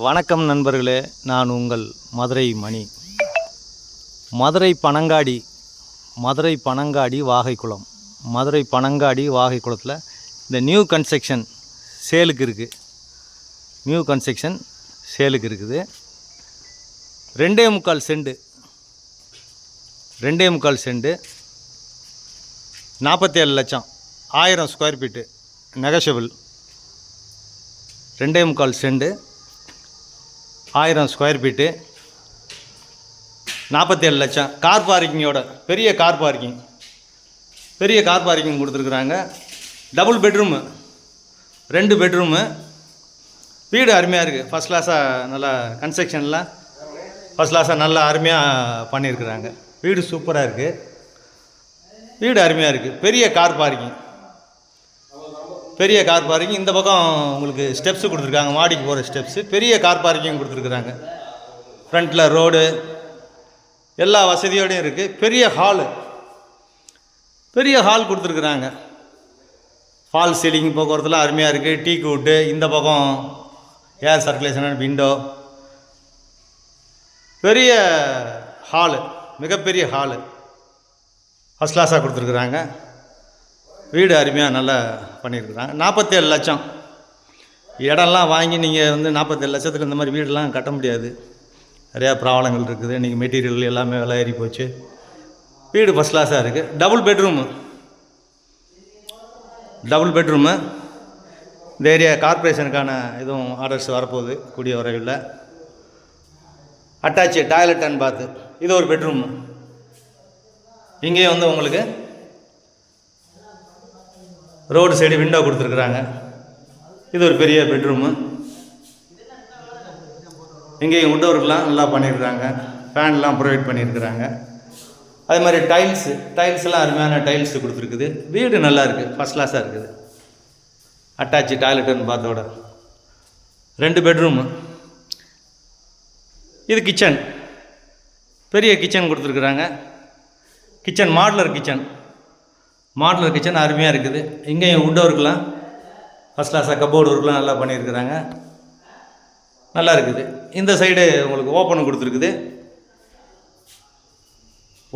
வணக்கம் நண்பர்களே, நான் உங்கள் மதுரை மணி. மதுரை பனங்காடி வாகைக்குளம். மதுரை பனங்காடி வாகைக்குளத்தில் இந்த நியூ கன்ஸ்ட்ரக்ஷன் சேலுக்கு இருக்குது. 2.25 செண்டு 47 லட்சம், 1000 square feet, negotiable. 2.25 cent, 1000 square feet, 47 லட்சம். கார் பார்க்கிங்கோட பெரிய கார் பார்க்கிங் கொடுத்துருக்குறாங்க. Double bedroom, 2 bedroom. வீடு அருமையாக இருக்குது. ஃபஸ்ட் கிளாஸாக நல்லா கன்ஸ்ட்ரக்ஷன்லாம் ஃபஸ்ட் கிளாஸாக நல்லா அருமையாக பண்ணியிருக்கிறாங்க. வீடு சூப்பராக இருக்குது. வீடு அருமையாக இருக்குது. பெரிய கார் பார்க்கிங். இந்த பக்கம் உங்களுக்கு ஸ்டெப்ஸு கொடுத்துருக்காங்க, மாடிக்கு போகிற ஸ்டெப்ஸு. பெரிய கார் பார்க்கிங் கொடுத்துருக்குறாங்க. ஃப்ரண்ட்டில் ரோடு எல்லா வசதியோடையும் இருக்குது. பெரிய ஹால் கொடுத்துருக்குறாங்க. ஃபால் சீலிங் போக்குவரத்துலாம் அருமையாக இருக்குது. டீ கூட்டு, இந்த பக்கம் ஏர் சர்க்குலேஷன், விண்டோ. பெரிய ஹாலு, மிகப்பெரிய ஹாலு, ஃபஸ்ட் கிளாஸாக கொடுத்துருக்குறாங்க. வீடு அருமையாக நல்லா பண்ணியிருக்குறாங்க. 47 லட்சம். இடம்லாம் வாங்கி நீங்கள் 47 லட்சத்துக்கு இந்த மாதிரி வீடெலாம் கட்ட முடியாது. நிறையா ப்ராப்ளங்கள் இருக்குது. இன்றைக்கி மெட்டீரியல் எல்லாமே விலை ஏறி போச்சு. வீடு ஃபஸ்ட் கிளாஸாக இருக்குது. Double bedroom. இந்த ஏரியா கார்ப்பரேஷனுக்கான இதுவும் ஆர்டர்ஸ் வரப்போகுது கூடிய வரையில். அட்டாச்சு டாய்லெட் அண்ட் பாத்து. இது ஒரு பெட்ரூமு. இங்கேயே உங்களுக்கு ரோடு சைடு விண்டோ கொடுத்துருக்குறாங்க. இது ஒரு பெரிய பெட்ரூமு. இங்கேயும் உட்டோருக்கெலாம் நல்லா பண்ணியிருக்கிறாங்க. ஃபேன்லாம் ப்ரொவைட் பண்ணியிருக்கிறாங்க. அதே மாதிரி டைல்ஸ்லாம் அருமையான டைல்ஸ் கொடுத்துருக்குது. வீடு நல்லா இருக்குது, ஃபஸ்ட் கிளாஸாக இருக்குது. அட்டாச்சு டாய்லெட்டுன்னு பார்த்தோட 2 பெட்ரூமு. இது கிச்சன், பெரிய கிச்சன் கொடுத்துருக்குறாங்க. கிச்சன் மாடுலர் கிச்சன் அருமையாக இருக்குது. இங்கேயும் உட் ஒர்க்லாம் ஃபஸ்ட் கிளாஸாக, கப்போர்டு ஒர்க்லாம் நல்லா பண்ணியிருக்கிறாங்க. நல்லா இருக்குது. இந்த சைடு உங்களுக்கு ஓப்பன் கொடுத்துருக்குது.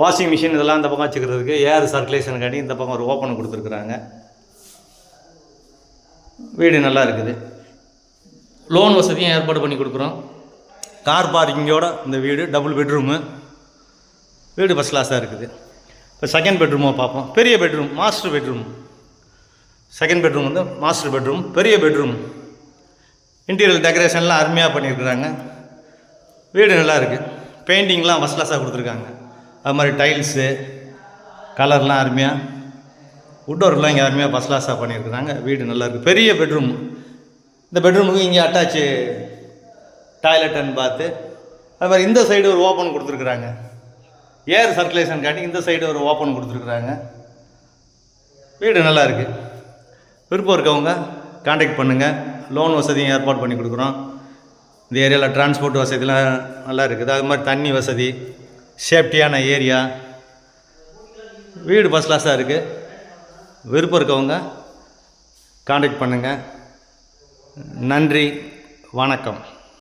வாஷிங் மிஷின் இதெல்லாம் இந்த பக்கம் வச்சுக்கிறதுக்கு, ஏர் சர்க்குலேஷனுக்காண்டி இந்த பக்கம் ஒரு ஓப்பன் கொடுத்துருக்குறாங்க. வீடு நல்லா இருக்குது. லோன் வசதியும் ஏற்பாடு பண்ணி கொடுக்குறோம். கார் பார்க்கிங்கோட இந்த வீடு டபுள் பெட்ரூமு. வீடு ஃபஸ்ட் கிளாஸாக இருக்குது. இப்போ செகண்ட் பெட்ரூமாக பார்ப்போம். பெரிய bedroom, master bedroom. Second bedroom master bedroom, பெரிய பெட்ரூம். இன்டீரியர் டெக்கரேஷன்லாம் அருமையாக பண்ணியிருக்கிறாங்க. வீடு நல்லா இருக்குது. பெயிண்டிங்லாம் ஃபஸ்ட் கிளாஸாக கொடுத்துருக்காங்க. அது மாதிரி டைல்ஸு கலர்லாம் அருமையாக, உட் ஒர்க்லாம் இங்கே அருமையாக ஃபஸ்ட் கிளாஸாக பண்ணியிருக்கிறாங்க. வீடு நல்லா இருக்குது. பெரிய பெட்ரூம். இந்த பெட்ரூமுக்கு இங்கே அட்டாச்சு டாய்லெட் அண்ட் பாத்து. அது மாதிரி இந்த சைடு ஒரு ஓப்பன் கொடுத்துருக்குறாங்க. ஏர் சர்க்குலேஷன் காட்டி இந்த சைடு ஒரு ஓப்பன் கொடுத்துருக்குறாங்க. வீடு நல்லா இருக்குது. விருப்பம் இருக்கவங்க கான்டாக்ட் பண்ணுங்கள். லோன் வசதியும் ஏற்பாடு பண்ணி கொடுக்குறோம். இந்த ஏரியாவில் டிரான்ஸ்போர்ட் வசதிலாம் நல்லா இருக்குது. அது மாதிரி தண்ணி வசதி, சேஃப்டியான ஏரியா. வீடு ஃபஸ்ட் கிளாஸாக இருக்குது. விருப்பம் இருக்கவங்க கான்டாக்ட் பண்ணுங்கள். நன்றி, வணக்கம்.